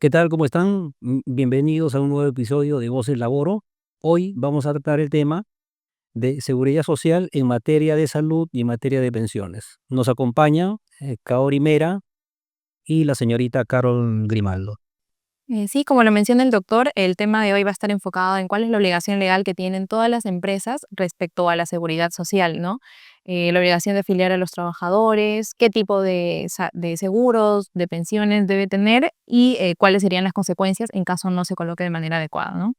¿Qué tal? ¿Cómo están? Bienvenidos a un nuevo episodio de Voces Laboro. Hoy vamos a tratar el tema de seguridad social en materia de salud y en materia de pensiones. Nos acompaña Kaori Mera y la señorita Carol Grimaldo. Sí, como lo menciona el doctor, el tema de hoy va a estar enfocado en cuál es la obligación legal que tienen todas las empresas respecto a la seguridad social, ¿no? La obligación de afiliar a los trabajadores, qué tipo de seguros, de pensiones debe tener y cuáles serían las consecuencias en caso no se coloque de manera adecuada, ¿no?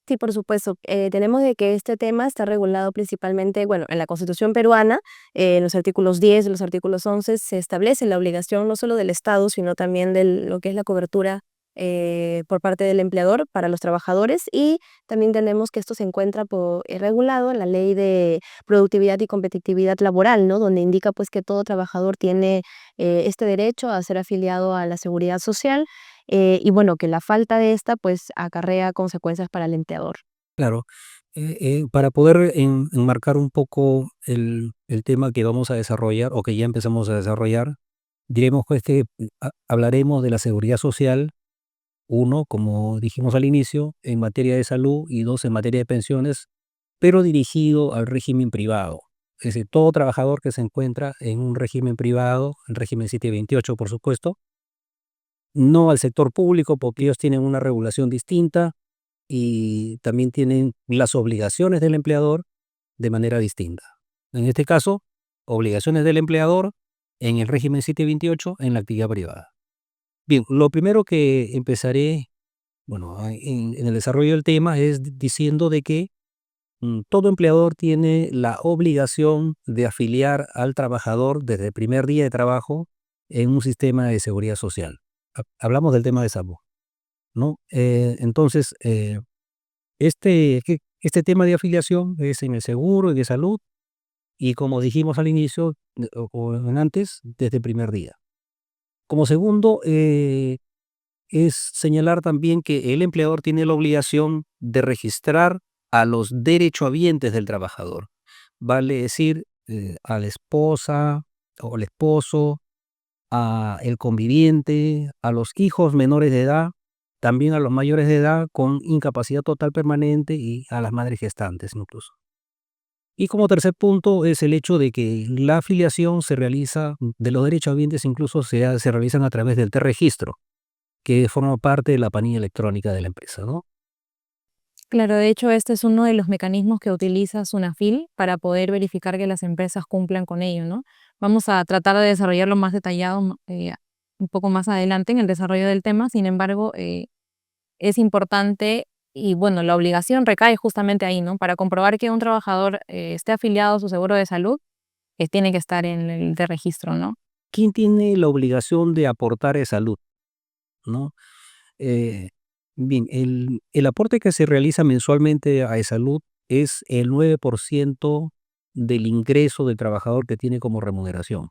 Sí, por supuesto. Tenemos de que este tema está regulado principalmente, bueno, en la Constitución peruana, en los artículos 10, los artículos 11, se establece la obligación no solo del Estado, sino también de lo que es la cobertura por parte del empleador para los trabajadores, y también tenemos que esto se encuentra regulado en la Ley de Productividad y Competitividad Laboral, ¿no? Donde indica pues que todo trabajador tiene este derecho a ser afiliado a la Seguridad Social, y bueno, que la falta de esta, pues, acarrea consecuencias para el empleador. Claro, para poder enmarcar un poco el tema que vamos a desarrollar o que ya empezamos a desarrollar, diremos pues que hablaremos de la seguridad social. Uno, como dijimos al inicio, en materia de salud y dos, en materia de pensiones, pero dirigido al régimen privado. Es decir, todo trabajador que se encuentra en un régimen privado, el régimen 728, por supuesto, no al sector público, porque ellos tienen una regulación distinta y también tienen las obligaciones del empleador de manera distinta. En este caso, obligaciones del empleador en el régimen 728 en la actividad privada. Bien, lo primero que empezaré, bueno, en el desarrollo del tema es diciendo de que todo empleador tiene la obligación de afiliar al trabajador desde el primer día de trabajo en un sistema de seguridad social. Hablamos del tema de salud, ¿no? Entonces, este tema de afiliación es en el seguro y de salud y como dijimos al inicio o en antes, desde el primer día. Como segundo, es señalar también que el empleador tiene la obligación de registrar a los derechohabientes del trabajador, vale decir, a la esposa o al esposo, a el conviviente, a los hijos menores de edad, también a los mayores de edad con incapacidad total permanente y a las madres gestantes incluso. Y como tercer punto es el hecho de que la afiliación se realiza de los derechohabientes, incluso se realizan a través del T-registro, que forma parte de la planilla electrónica de la empresa, ¿no? Claro, de hecho, este es uno de los mecanismos que utiliza Sunafil para poder verificar que las empresas cumplan con ello, ¿no? Vamos a tratar de desarrollarlo más detallado un poco más adelante en el desarrollo del tema. Sin embargo, es importante y bueno, la obligación recae justamente ahí, ¿no? Para comprobar que un trabajador esté afiliado a su seguro de salud, tiene que estar en el de registro, ¿no? ¿Quién tiene la obligación de aportar a salud, no? Eh, Bien, el aporte que se realiza mensualmente a salud es el 9% del ingreso del trabajador que tiene como remuneración.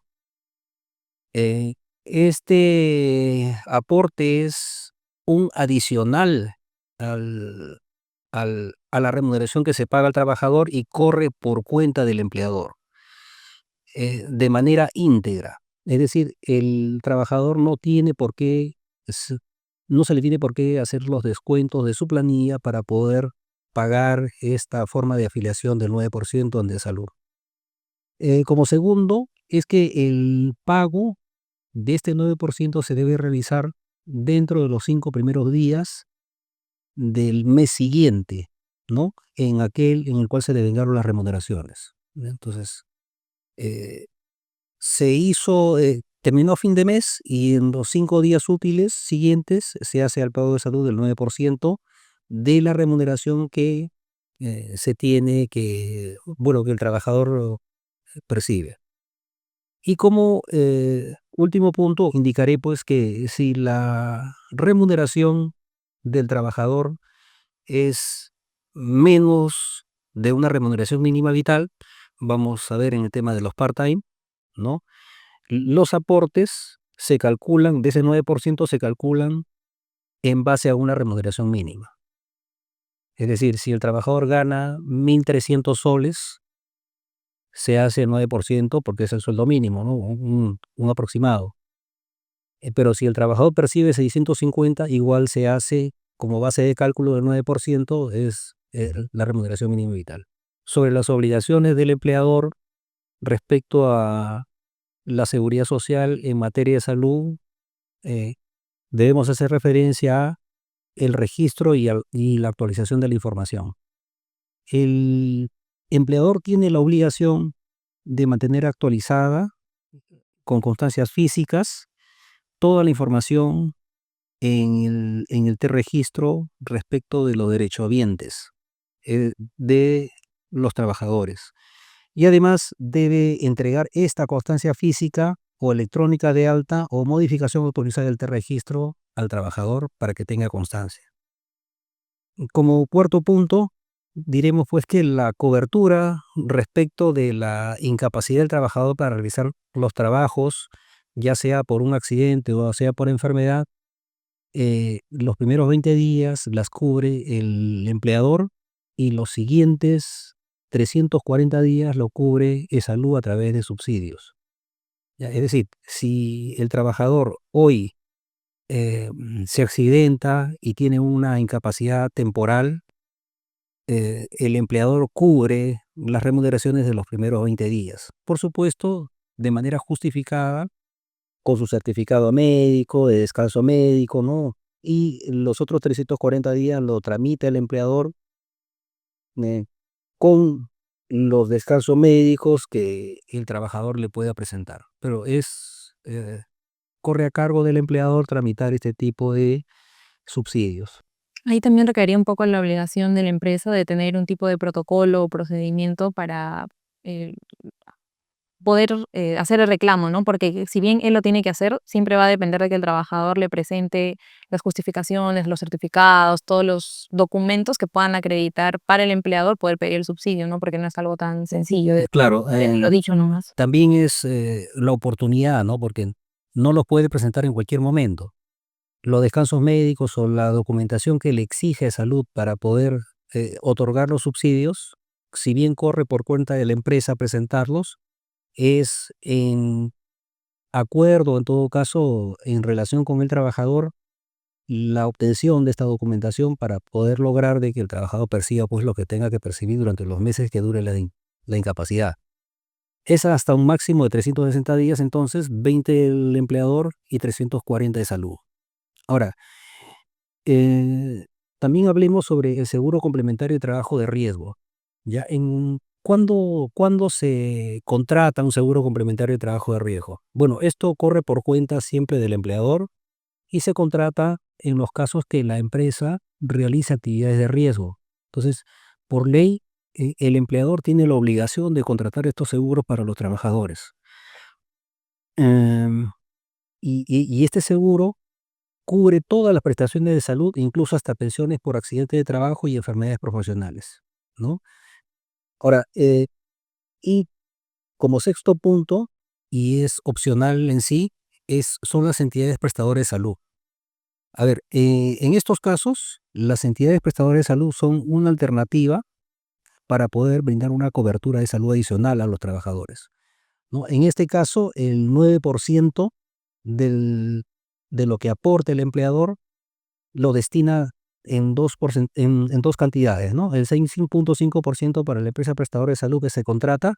Eh, este aporte es un adicional al a la remuneración que se paga al trabajador y corre por cuenta del empleador, de manera íntegra. Es decir, el trabajador no tiene por qué, s no se le tiene por qué hacer los descuentos de su planilla para poder pagar esta forma de afiliación del 9% en de salud. Como segundo, es que el pago de este 9% se debe realizar dentro de los 5 primeros días del mes siguiente, ¿no? En aquel en el cual se devengaron las remuneraciones. Entonces, eh, terminó a fin de mes y en los 5 días útiles siguientes se hace al pago de salud del 9% de la remuneración que se tiene que, bueno, que el trabajador percibe. Y como último punto, indicaré pues que si la remuneración del trabajador es menos de una remuneración mínima vital, vamos a ver en el tema de los part-time, ¿no? Los aportes se calculan, de ese 9% se calculan en base a una remuneración mínima. Es decir, si el trabajador gana 1.300 soles, se hace el 9% porque es el sueldo mínimo, ¿no? Un aproximado. Pero si el trabajador percibe 650, igual se hace como base de cálculo del 9%, es la remuneración mínima vital. Sobre las obligaciones del empleador respecto a la seguridad social en materia de salud, debemos hacer referencia a el registro y la actualización de la información. El empleador tiene la obligación de mantener actualizada, con constancias físicas, toda la información en el T-Registro respecto de los derechohabientes de los trabajadores. Y además debe entregar esta constancia física o electrónica de alta o modificación autorizada del T-Registro al trabajador para que tenga constancia. Como cuarto punto, diremos pues que la cobertura respecto de la incapacidad del trabajador para realizar los trabajos, ya sea por un accidente o sea por enfermedad, los primeros 20 días las cubre el empleador y los siguientes 340 días lo cubre Salud a través de subsidios. Ya, es decir, si el trabajador hoy se accidenta y tiene una incapacidad temporal, el empleador cubre las remuneraciones de los primeros 20 días. Por supuesto, de manera justificada, con su certificado médico, de descanso médico, ¿no? Y los otros 340 días lo tramita el empleador eh, con los descansos médicos que el trabajador le pueda presentar. Pero corre a cargo del empleador tramitar este tipo de subsidios. Ahí también requería un poco la obligación de la empresa de tener un tipo de protocolo o procedimiento para eh, poder hacer el reclamo, ¿no? Porque si bien él lo tiene que hacer, siempre va a depender de que el trabajador le presente las justificaciones, los certificados, todos los documentos que puedan acreditar para el empleador poder pedir el subsidio, ¿no? Porque no es algo tan sencillo de Claro, lo dicho nomás. también es la oportunidad, ¿no? Porque no lo puede presentar en cualquier momento. Los descansos médicos o la documentación que le exige Salud para poder otorgar los subsidios, si bien corre por cuenta de la empresa presentarlos, es en acuerdo, en todo caso, en relación con el trabajador, la obtención de esta documentación para poder lograr de que el trabajador perciba pues lo que tenga que percibir durante los meses que dure la incapacidad. Es hasta un máximo de 360 días, entonces 20 el empleador y 340 de Salud. Ahora, Eh, también hablemos sobre el seguro complementario de trabajo de riesgo. Ya ¿cuándo se contrata un seguro complementario de trabajo de riesgo? Bueno, esto corre por cuenta siempre del empleador y se contrata en los casos que la empresa realiza actividades de riesgo. Entonces, por ley, el empleador tiene la obligación de contratar estos seguros para los trabajadores. Em, y este seguro cubre todas las prestaciones de salud, incluso hasta pensiones por accidente de trabajo y enfermedades profesionales, ¿no? Ahora, y como sexto punto, y es opcional en sí, son las entidades prestadoras de salud. A ver, en estos casos, las entidades prestadoras de salud son una alternativa para poder brindar una cobertura de salud adicional a los trabajadores, ¿no? En este caso, el 9% del, de lo que aporte el empleador lo destina en dos cantidades, ¿no? El 6.5% para la empresa prestadora de salud que se contrata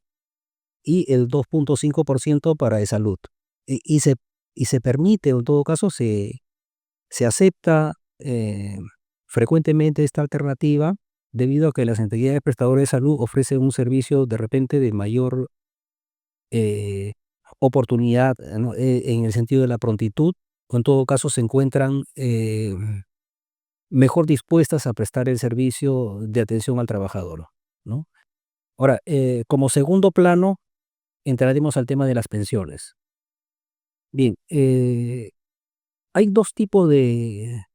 y el 2.5% para de salud. Y se permite, en todo caso, se acepta frecuentemente esta alternativa debido a que las entidades prestadoras de salud ofrecen un servicio de repente de mayor eh, oportunidad, ¿no? En el sentido de la prontitud, o en todo caso se encuentran mejor dispuestas a prestar el servicio de atención al trabajador, ¿no? Ahora, como segundo plano, entraremos al tema de las pensiones. Bien, hay dos tipos de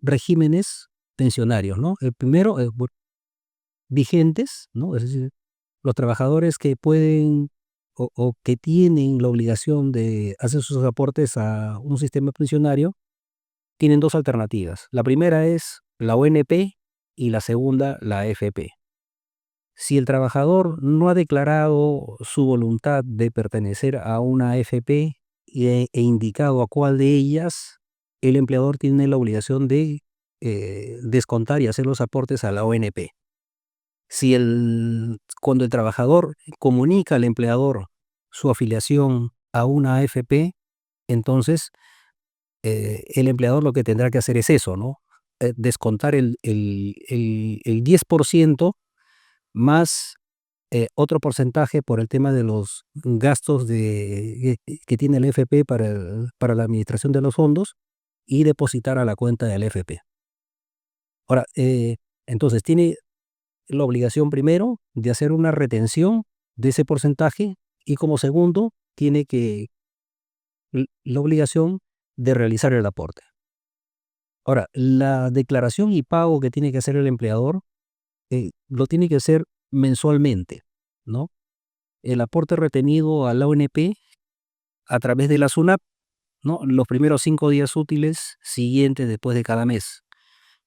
regímenes pensionarios, ¿no? El primero, vigentes, ¿no? Es decir, los trabajadores que pueden o que tienen la obligación de hacer sus aportes a un sistema pensionario, tienen dos alternativas. La primera es la ONP y la segunda la AFP. Si el trabajador no ha declarado su voluntad de pertenecer a una AFP e indicado a cuál de ellas el empleador tiene la obligación de descontar y hacer los aportes a la ONP. Cuando el trabajador comunica al empleador su afiliación a una AFP, entonces el empleador lo que tendrá que hacer es eso, ¿no? Descontar el 10% más otro porcentaje por el tema de los gastos que tiene el AFP para la administración de los fondos y depositar a la cuenta del AFP. Ahora, entonces tiene la obligación primero de hacer una retención de ese porcentaje y como segundo tiene la obligación de realizar el aporte. Ahora, la declaración y pago que tiene que hacer el empleador lo tiene que hacer mensualmente, ¿no? El aporte retenido a la ONP a través de la SUNAT, ¿no? Los primeros 5 días útiles siguientes después de cada mes.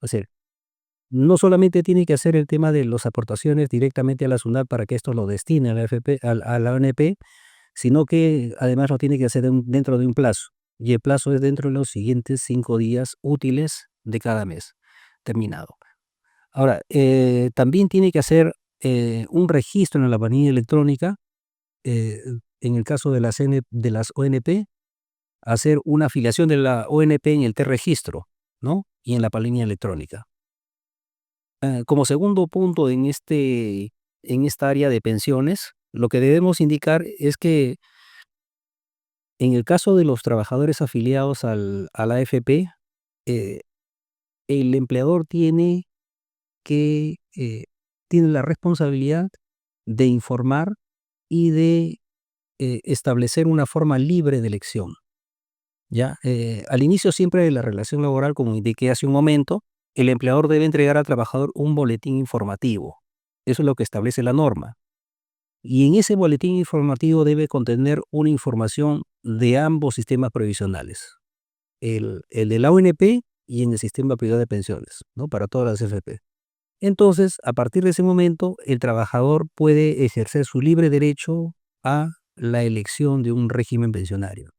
O sea, no solamente tiene que hacer el tema de las aportaciones directamente a la SUNAT para que esto lo destine a la AFP, a la ONP, sino que además lo tiene que hacer dentro de un plazo. Y el plazo es dentro de los siguientes 5 días útiles de cada mes terminado. Ahora, también tiene que hacer un registro en la planilla electrónica, en el caso de las ONP, hacer una afiliación de la ONP en el T-registro, ¿no? Y en la planilla electrónica. Como segundo punto en esta área de pensiones, lo que debemos indicar es que en el caso de los trabajadores afiliados a la AFP, el empleador tiene la responsabilidad de informar y de establecer una forma libre de elección. ¿Ya? Al inicio siempre de la relación laboral, como indiqué hace un momento, el empleador debe entregar al trabajador un boletín informativo. Eso es lo que establece la norma. Y en ese boletín informativo debe contener una información de ambos sistemas previsionales, el de la ONP y en el sistema privado de pensiones, ¿no? Para todas las AFP. Entonces, a partir de ese momento, el trabajador puede ejercer su libre derecho a la elección de un régimen pensionario.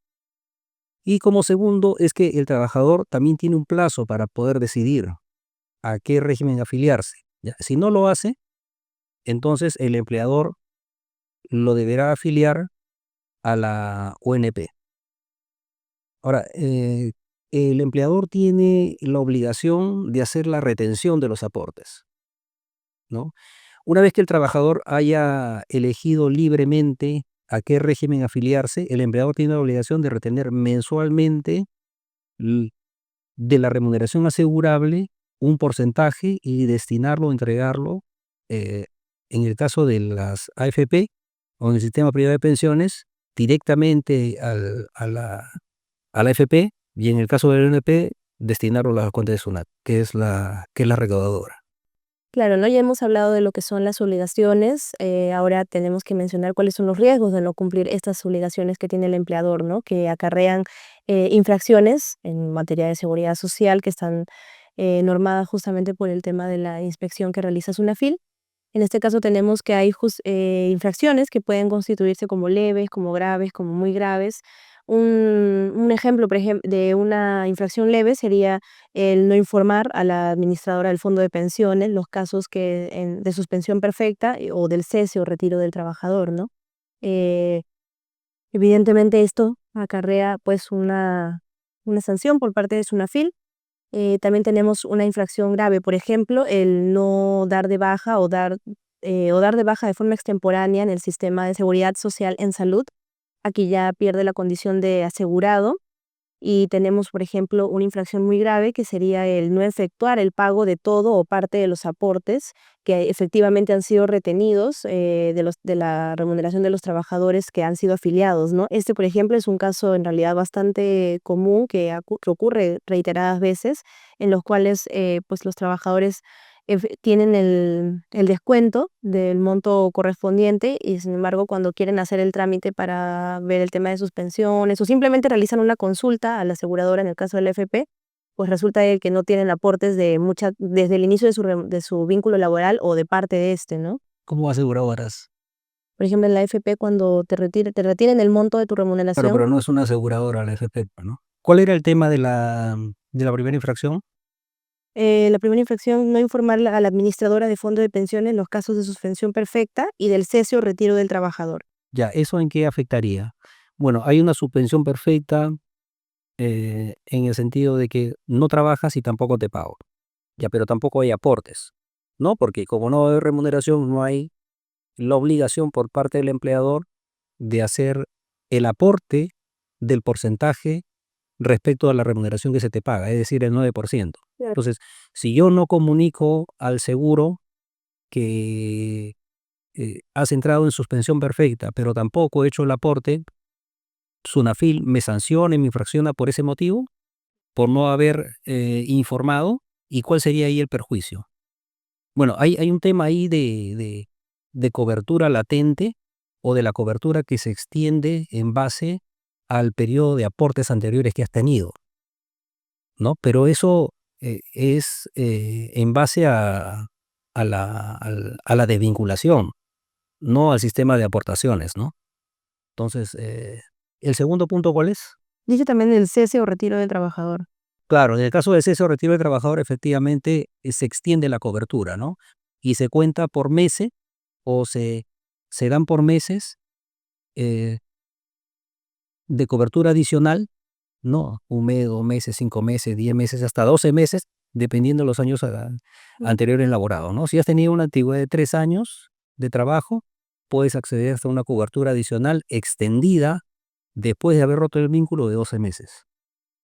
Y como segundo, es que el trabajador también tiene un plazo para poder decidir a qué régimen afiliarse. ¿Ya? Si no lo hace, entonces el empleador lo deberá afiliar a la ONP. Ahora, el empleador tiene la obligación de hacer la retención de los aportes, ¿no? Una vez que el trabajador haya elegido libremente a qué régimen afiliarse, el empleador tiene la obligación de retener mensualmente de la remuneración asegurable un porcentaje y destinarlo o entregarlo, en el caso de las AFP o en el sistema privado de pensiones, directamente a la AFP, y en el caso de la ONP, destinarlo a la cuenta de SUNAT, que es la recaudadora. Claro, ¿no? Ya hemos hablado de lo que son las obligaciones, ahora tenemos que mencionar cuáles son los riesgos de no cumplir estas obligaciones que tiene el empleador, ¿no? Que acarrean infracciones en materia de seguridad social que están normadas justamente por el tema de la inspección que realiza SUNAFIL. En este caso tenemos que hay infracciones que pueden constituirse como leves, como graves, como muy graves. Un ejemplo, por ejemplo, de una infracción leve sería el no informar a la administradora del fondo de pensiones los casos de suspensión perfecta o del cese o retiro del trabajador, ¿no? Eh, Evidentemente esto acarrea pues una sanción por parte de SUNAFIL. También tenemos una infracción grave, por ejemplo, el no dar de baja o dar de baja de forma extemporánea en el sistema de seguridad social en salud. Aquí ya pierde la condición de asegurado. Y tenemos, por ejemplo, una infracción muy grave que sería el no efectuar el pago de todo o parte de los aportes que efectivamente han sido retenidos de la remuneración de los trabajadores que han sido afiliados, ¿no? Este, por ejemplo, es un caso en realidad bastante común que ocurre reiteradas veces, en los cuales pues los trabajadores tienen el descuento del monto correspondiente y sin embargo cuando quieren hacer el trámite para ver el tema de sus pensiones o simplemente realizan una consulta a la aseguradora en el caso del FP, pues resulta de que no tienen aportes desde el inicio de su vínculo laboral o de parte de este, ¿no? Como aseguradoras. Por ejemplo, en la AFP cuando te retienen el monto de tu Claro, remuneración. pero no es una aseguradora la AFP, ¿no? ¿Cuál era el tema de la primera infracción? La primera infracción, no informar a la administradora de fondo de pensiones los casos de suspensión perfecta y del cese o retiro del trabajador. Ya, ¿eso en qué afectaría? Bueno, hay una suspensión perfecta en el sentido de que no trabajas y tampoco te pago. Ya, pero tampoco hay aportes, ¿no? Porque como no hay remuneración, no hay la obligación por parte del empleador de hacer el aporte del porcentaje respecto a la remuneración que se te paga, es decir, el 9%. Claro. Entonces, si yo no comunico al seguro que has entrado en suspensión perfecta, pero tampoco he hecho el aporte, Sunafil me sanciona y me infracciona por ese motivo, por no haber informado. ¿Y cuál sería ahí el perjuicio? Bueno, hay un tema ahí de cobertura latente o de la cobertura que se extiende en base al periodo de aportes anteriores que has tenido, ¿no? Pero eso es en base a la desvinculación, no al sistema de aportaciones, ¿no? Entonces, ¿el segundo punto cuál es? Dice también el cese o retiro del trabajador. Claro, en el caso de cese o retiro de trabajador, efectivamente se extiende la cobertura, ¿no? Y se cuenta por meses o se dan por meses eh, de cobertura adicional, ¿no? Un mes, 2 meses, 5 meses, 10 meses, hasta 12 meses, dependiendo de los años anteriores laborados, ¿no? Si has tenido una antigüedad de 3 años de trabajo, puedes acceder hasta una cobertura adicional extendida después de haber roto el vínculo de 12 meses.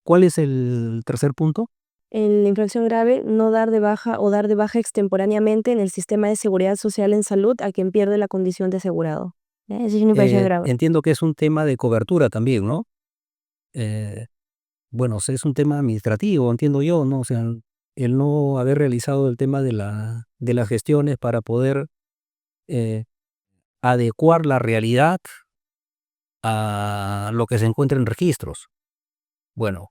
¿Cuál es el tercer punto? En la infracción grave, no dar de baja o dar de baja extemporáneamente en el sistema de seguridad social en salud a quien pierde la condición de asegurado. Eso es una infracción grave. Entiendo que es un tema de cobertura también, ¿no? Eh, bueno, es un tema administrativo, entiendo yo, ¿no? O sea, el no haber realizado el tema de las gestiones para poder eh, adecuar la realidad a lo que se encuentra en registros. Bueno,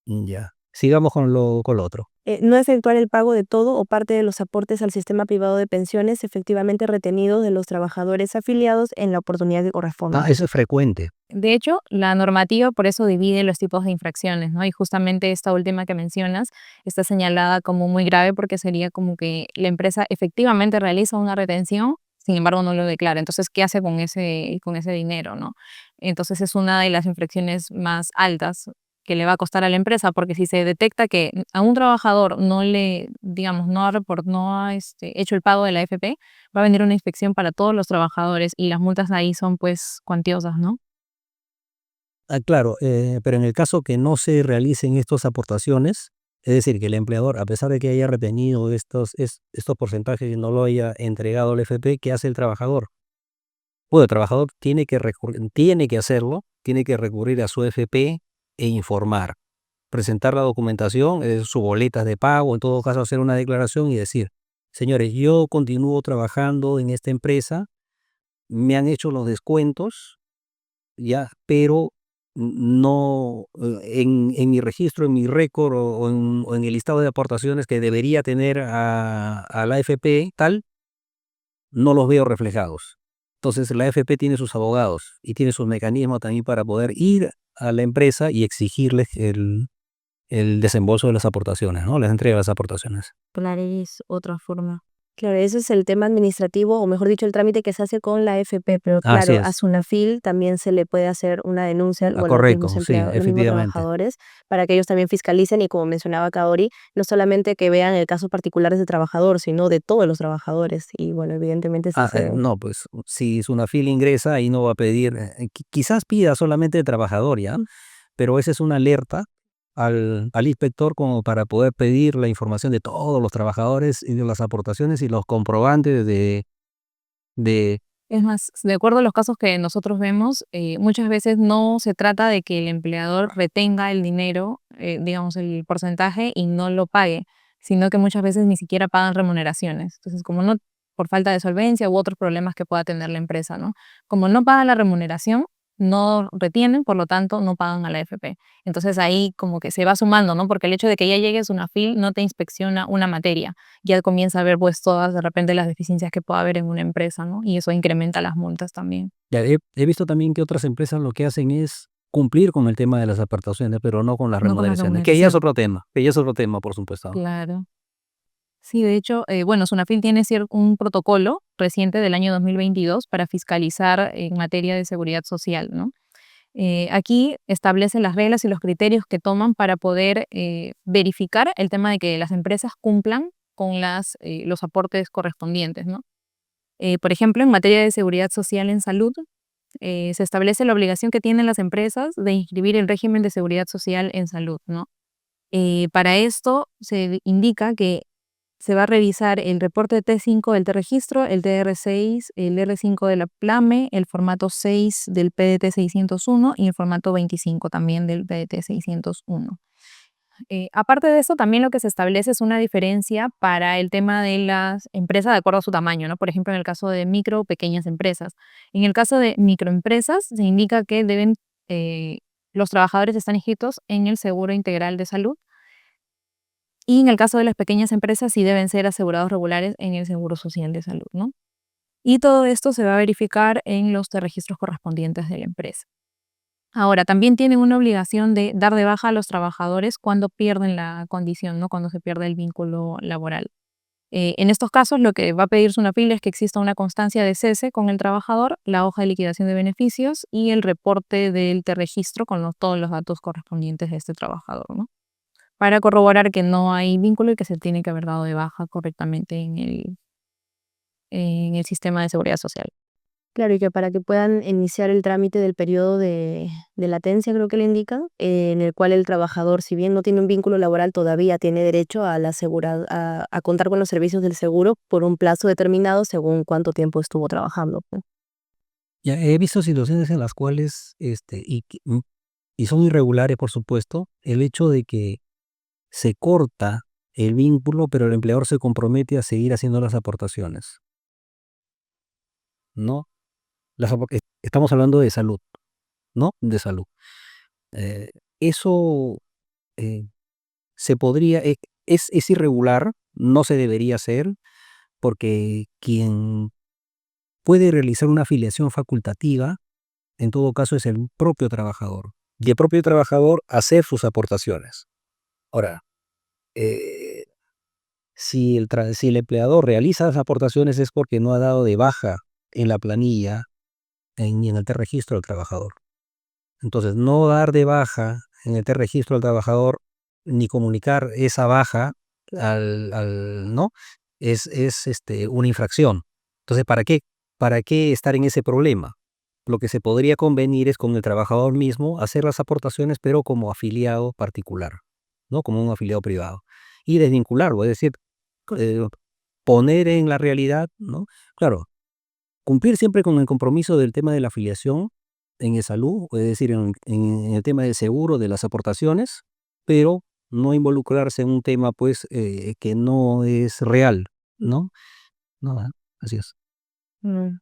ya. Sigamos con lo otro. No efectuar el pago de todo o parte de los aportes al sistema privado de pensiones efectivamente retenidos de los trabajadores afiliados en la oportunidad que corresponda. Eso es frecuente. De hecho, la normativa por eso divide los tipos de infracciones, ¿no? Y justamente esta última que mencionas está señalada como muy grave porque sería como que la empresa efectivamente realiza una retención, sin embargo no lo declara. Entonces, ¿qué hace con ese dinero, no? Entonces es una de las infracciones más altas que le va a costar a la empresa, porque si se detecta que a un trabajador no le, digamos, no ha hecho el pago de la AFP, va a venir una inspección para todos los trabajadores y las multas ahí son pues cuantiosas, ¿no? Claro, pero en el caso que no se realicen estas aportaciones, es decir, que el empleador, a pesar de que haya retenido estos porcentajes y no lo haya entregado al FP, ¿qué hace el trabajador? Bueno, el trabajador tiene que hacerlo, tiene que recurrir a su FP e informar, presentar la documentación, su boleta de pago, en todo caso hacer una declaración y decir, señores, yo continúo trabajando en esta empresa, me han hecho los descuentos, ya, pero no en mi registro, en mi récord o en el listado de aportaciones que debería tener a la AFP tal, no los veo reflejados. Entonces la AFP tiene sus abogados y tiene sus mecanismos también para poder ir a la empresa y exigirles el desembolso de las aportaciones, ¿no? Les entrega las aportaciones. Claro, es otra forma. Claro, ese es el tema administrativo, o mejor dicho, el trámite que se hace con la AFP, pero Así claro, a es. Sunafil también se le puede hacer una denuncia, bueno, los mismos Correcto, sí, empleados, los mismos efectivamente. trabajadores, para que ellos también fiscalicen y como mencionaba Kaori, no solamente que vean el caso particular de ese trabajador, sino de todos los trabajadores. Y bueno, evidentemente No, pues si Sunafil ingresa, ahí no va a pedir, quizás pida solamente el trabajador, ¿ya? Pero esa es una alerta al inspector como para poder pedir la información de todos los trabajadores y de las aportaciones y los comprobantes de Es más, de acuerdo a los casos que nosotros vemos, muchas veces no se trata de que el empleador retenga el dinero, digamos, el porcentaje y no lo pague, sino que muchas veces ni siquiera pagan remuneraciones. Entonces, como no, por falta de solvencia u otros problemas que pueda tener la empresa, ¿no? Como no paga la remuneración, no retienen, por lo tanto no pagan a la AFP. Entonces ahí como que se va sumando, ¿no? Porque el hecho de que ya llegues a una FIL no te inspecciona una materia, ya comienza a ver pues todas de repente las deficiencias que pueda haber en una empresa, ¿no? Y eso incrementa las multas también. Ya he visto también que otras empresas lo que hacen es cumplir con el tema de las apartaciones, pero no con las No con la remuneraciones, que ya es remuneración. otro tema, que ya es otro tema, por supuesto. Claro. Sí, de hecho, bueno, Sunafil tiene un protocolo reciente del año 2022 para fiscalizar en materia de seguridad social, ¿no? Aquí establece las reglas y los criterios que toman para poder verificar el tema de que las empresas cumplan con los aportes correspondientes, ¿no? Por ejemplo, en materia de seguridad social en salud, se establece la obligación que tienen las empresas de inscribir el régimen de seguridad social en salud, ¿no? Para esto se indica que se va a revisar el reporte T5 del T-Registro, el TR6, el R5 de la PLAME, el formato 6 del PDT 601 y el formato 25 también del PDT 601. Aparte de eso, también lo que se establece es una diferencia para el tema de las empresas de acuerdo a su tamaño, ¿no? Por ejemplo, en el caso de micro o pequeñas empresas. En el caso de microempresas, se indica que los trabajadores están inscritos en el Seguro Integral de Salud, y en el caso de las pequeñas empresas sí deben ser asegurados regulares en el Seguro Social de Salud, ¿no? Y todo esto se va a verificar en los registros correspondientes de la empresa. Ahora, también tienen una obligación de dar de baja a los trabajadores cuando pierden la condición, ¿no? Cuando se pierde el vínculo laboral. En estos casos, lo que va a pedir Sunafil es que exista una constancia de cese con el trabajador, la hoja de liquidación de beneficios y el reporte del registro con todos los datos correspondientes de este trabajador, ¿no? Para corroborar que no hay vínculo y que se tiene que haber dado de baja correctamente en el sistema de seguridad social. Claro, y que para que puedan iniciar el trámite del periodo de latencia, creo que le indican, en el cual el trabajador, si bien no tiene un vínculo laboral, todavía tiene derecho a contar con los servicios del seguro por un plazo determinado según cuánto tiempo estuvo trabajando, pues. Ya he visto situaciones en las cuales, y son irregulares, por supuesto, el hecho de que se corta el vínculo, pero el empleador se compromete a seguir haciendo las aportaciones, ¿no? Estamos hablando de salud, ¿no? De salud. Eh, eso eh, se podría, es irregular, no se debería hacer, porque quien puede realizar una afiliación facultativa, en todo caso, es el propio trabajador. Y el propio trabajador hacer sus aportaciones. Ahora, eh, si el empleador realiza las aportaciones es porque no ha dado de baja en la planilla ni en el registro del trabajador. Entonces, no dar de baja en el registro del trabajador ni comunicar esa baja ¿no? Es una infracción. Entonces, ¿para qué estar en ese problema? Lo que se podría convenir es con el trabajador mismo hacer las aportaciones, pero como afiliado particular, ¿no? Como un afiliado privado. Y desvincularlo, es decir, eh, poner en la realidad, ¿no? Claro, cumplir siempre con el compromiso del tema de la afiliación en el salud, es decir, en el tema del seguro, de las aportaciones, pero no involucrarse en un tema, pues, que no es real, ¿no? No, así es. Mm.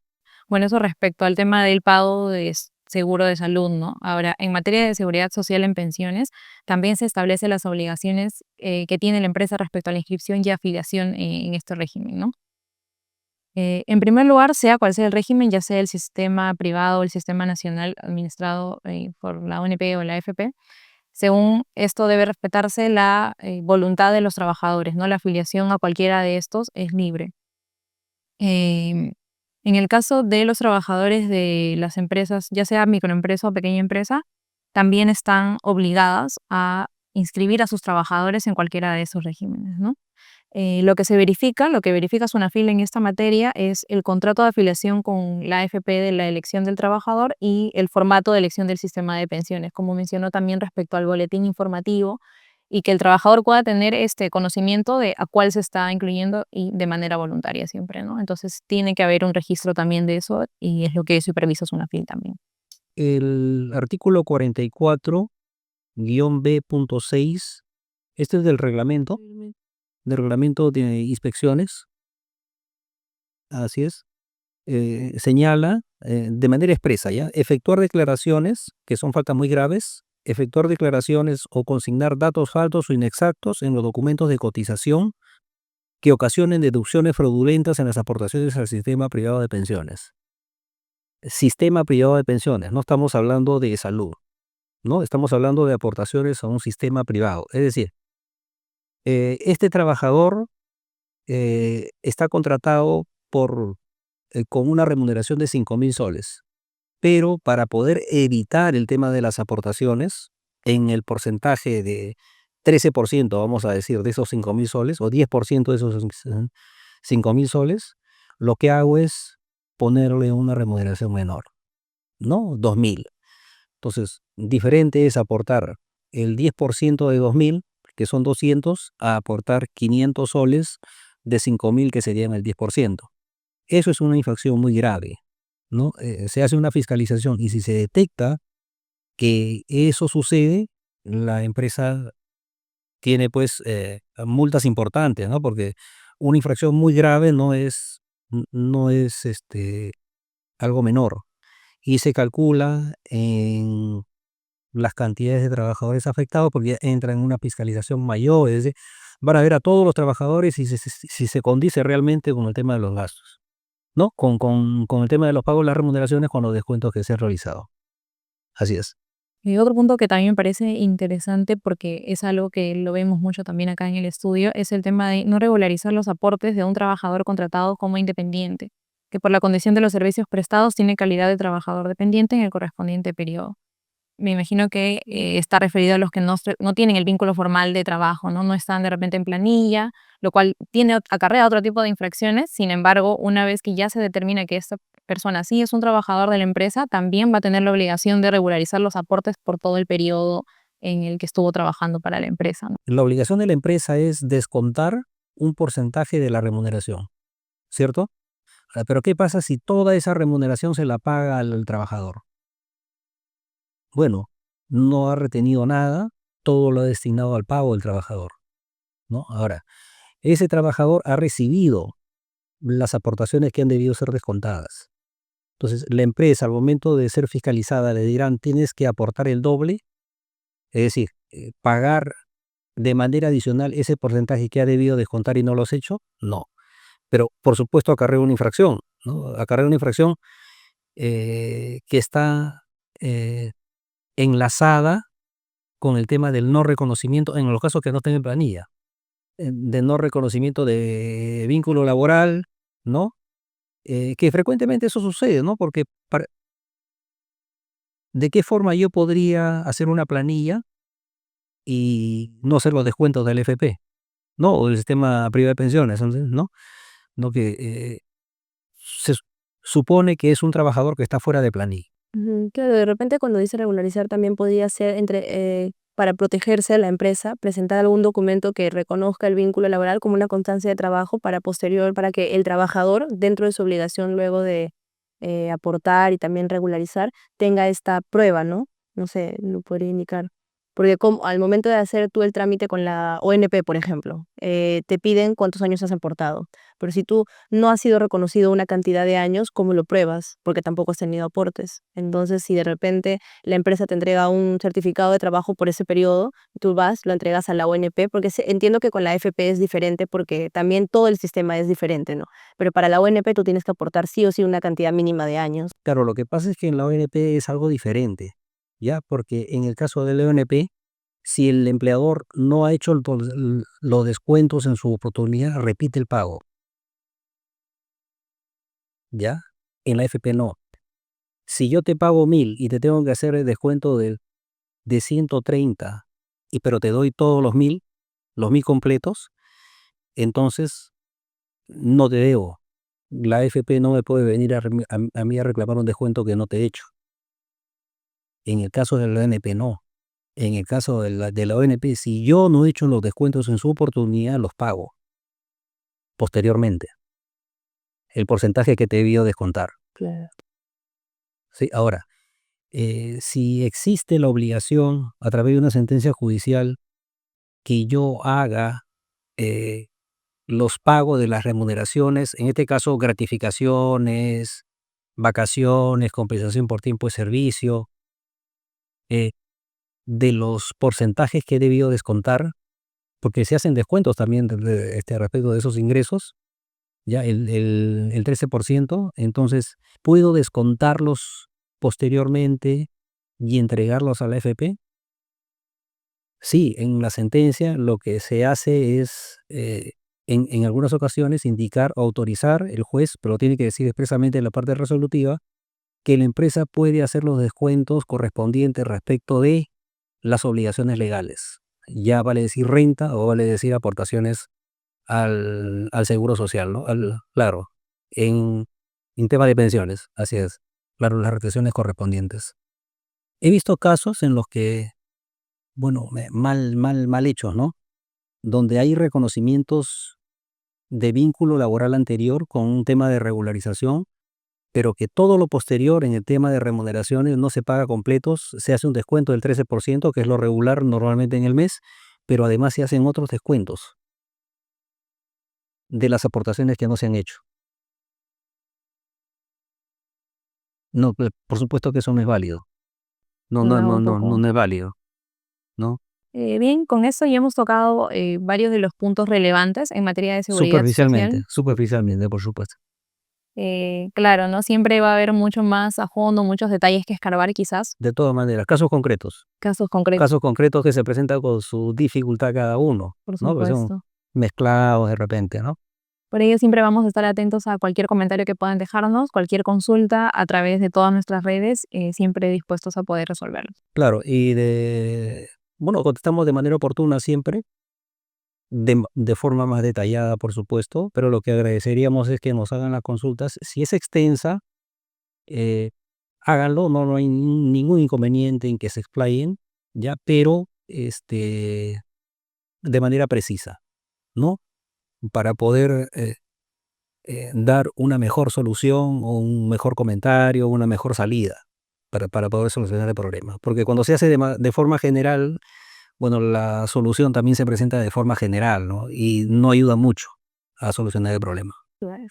Bueno, eso respecto al tema del pago de seguro de salud, ¿no? Ahora, en materia de seguridad social en pensiones, también se establecen las obligaciones que tiene la empresa respecto a la inscripción y afiliación en este régimen, ¿no? En primer lugar, sea cual sea el régimen, ya sea el sistema privado o el sistema nacional administrado por la ONP o la AFP, según esto debe respetarse la voluntad de los trabajadores, ¿no? La afiliación a cualquiera de estos es libre. Em, en el caso de los trabajadores de las empresas, ya sea microempresa o pequeña empresa, también están obligadas a inscribir a sus trabajadores en cualquiera de esos regímenes, ¿no? Lo que verifica Sunafil en esta materia es el contrato de afiliación con la AFP de la elección del trabajador y el formato de elección del sistema de pensiones, como mencionó también respecto al boletín informativo, y que el trabajador pueda tener este conocimiento de a cuál se está incluyendo y de manera voluntaria siempre, ¿no? Entonces tiene que haber un registro también de eso y es lo que supervisa Sunafil también. El artículo 44-B.6, este es del reglamento de inspecciones, así es. señala de manera expresa, ¿ya? Efectuar declaraciones, que son faltas muy graves, efectuar declaraciones o consignar datos falsos o inexactos en los documentos de cotización que ocasionen deducciones fraudulentas en las aportaciones al sistema privado de pensiones. Sistema privado de pensiones, no estamos hablando de salud, ¿no? Estamos hablando de aportaciones a un sistema privado. Es decir, este trabajador está contratado con una remuneración de 5.000 soles, pero para poder evitar el tema de las aportaciones en el porcentaje de 13%, vamos a decir, de esos 5.000 soles, o 10% de esos 5.000 soles, lo que hago es ponerle una remuneración menor, ¿no? 2.000. Entonces, diferente es aportar el 10% de 2.000, que son 200, a aportar 500 soles de 5.000, que serían el 10%. Eso es una infracción muy grave, ¿no? Se hace una fiscalización y si se detecta que eso sucede, la empresa tiene pues multas importantes, ¿no? Porque una infracción muy grave no es algo menor y se calcula en las cantidades de trabajadores afectados porque ya entra en una fiscalización mayor, es decir, van a ver a todos los trabajadores y si se condice realmente con el tema de los gastos, ¿no? Con el tema de los pagos, las remuneraciones, con los descuentos que se han realizado. Así es. Y otro punto que también me parece interesante, porque es algo que lo vemos mucho también acá en el estudio, es el tema de no regularizar los aportes de un trabajador contratado como independiente, que por la condición de los servicios prestados tiene calidad de trabajador dependiente en el correspondiente periodo. Me imagino que está referido a los que no tienen el vínculo formal de trabajo, ¿no? No están de repente en planilla, lo cual acarrea otro tipo de infracciones. Sin embargo, una vez que ya se determina que esta persona sí es un trabajador de la empresa, también va a tener la obligación de regularizar los aportes por todo el periodo en el que estuvo trabajando para la empresa, ¿no? La obligación de la empresa es descontar un porcentaje de la remuneración, ¿cierto? Pero ¿qué pasa si toda esa remuneración se la paga al trabajador? Bueno, no ha retenido nada, todo lo ha destinado al pago del trabajador, ¿no? Ahora, ese trabajador ha recibido las aportaciones que han debido ser descontadas. Entonces, la empresa, al momento de ser fiscalizada, le dirán, tienes que aportar el doble, es decir, pagar de manera adicional ese porcentaje que ha debido descontar y no lo has hecho. No. Pero, por supuesto, acarrea una infracción, ¿no? Acarrea una infracción que está eh, enlazada con el tema del no reconocimiento, en los casos que no estén en planilla, de no reconocimiento de vínculo laboral, ¿no? Que frecuentemente eso sucede, ¿no? Porque ¿de qué forma yo podría hacer una planilla y no hacer los descuentos del FP, ¿no? O del sistema privado de pensiones, ¿no? ¿No? Que se supone que es un trabajador que está fuera de planilla. Ujú, claro, de repente cuando dice regularizar también podría ser para protegerse a la empresa, presentar algún documento que reconozca el vínculo laboral como una constancia de trabajo para que el trabajador, dentro de su obligación luego de aportar y también regularizar, tenga esta prueba, ¿no? No sé, lo podría indicar. Porque al momento de hacer tú el trámite con la ONP, por ejemplo, te piden cuántos años has aportado. Pero si tú no has sido reconocido una cantidad de años, ¿cómo lo pruebas? Porque tampoco has tenido aportes. Entonces, si de repente la empresa te entrega un certificado de trabajo por ese periodo, tú vas, lo entregas a la ONP, porque entiendo que con la FP es diferente porque también todo el sistema es diferente, ¿no? Pero para la ONP tú tienes que aportar sí o sí una cantidad mínima de años. Claro, lo que pasa es que en la ONP es algo diferente, ¿ya? Porque en el caso de la ONP, si el empleador no ha hecho los descuentos en su oportunidad, repite el pago, ¿ya? En la FP no. Si yo te pago 1.000 y te tengo que hacer el descuento de 130, pero te doy todos los 1.000 completos, entonces no te debo. La FP no me puede venir a mí a reclamar un descuento que no te he hecho. En el caso de la ONP no. En el caso de la ONP, si yo no he hecho los descuentos en su oportunidad, los pago posteriormente, el porcentaje que te debió descontar. Claro. ¿Sí? Ahora, si existe la obligación a través de una sentencia judicial que yo haga los pagos de las remuneraciones, en este caso gratificaciones, vacaciones, compensación por tiempo de servicio, eh, de los porcentajes que he debido descontar, porque se hacen descuentos también respecto de esos ingresos, ya el 13%, entonces puedo descontarlos posteriormente y entregarlos a la AFP. Sí, en la sentencia lo que se hace es, en algunas ocasiones, indicar o autorizar el juez, pero tiene que decir expresamente en la parte resolutiva que la empresa puede hacer los descuentos correspondientes respecto de las obligaciones legales. Ya vale decir renta o vale decir aportaciones al seguro social, ¿no? Claro, en, en tema de pensiones, así es. Claro, las retenciones correspondientes. He visto casos en los que, bueno, mal hechos, ¿no? Donde hay reconocimientos de vínculo laboral anterior con un tema de regularización, pero que todo lo posterior en el tema de remuneraciones no se paga completos, se hace un descuento del 13%, que es lo regular normalmente en el mes, pero además se hacen otros descuentos de las aportaciones que no se han hecho. No, por supuesto que eso no es válido. No, no, Claro, no, un no, no, poco. no es válido, ¿no? Bien, con eso ya hemos tocado varios de los puntos relevantes en materia de seguridad Superficialmente, social. superficialmente, por supuesto. Claro, ¿no? Siempre va a haber mucho más a fondo, muchos detalles que escarbar quizás, De todas maneras, casos concretos, casos concretos que se presentan con su dificultad cada uno, por ¿no? Pues son supuesto. mezclados de repente, ¿no? Por ello siempre vamos a estar atentos a cualquier comentario que puedan dejarnos, cualquier consulta a través de todas nuestras redes, siempre dispuestos a poder resolverlo. Claro, bueno, contestamos de manera oportuna siempre, de forma más detallada, por supuesto, pero lo que agradeceríamos es que nos hagan las consultas. Si es extensa, eh, háganlo, no hay ningún inconveniente en que se explayen, ya, pero de manera precisa, ¿no? Para poder dar una mejor solución o un mejor comentario, una mejor salida para poder solucionar el problema. Porque cuando se hace de forma general, bueno, la solución también se presenta de forma general, ¿no? Y no ayuda mucho a solucionar el problema. Claro.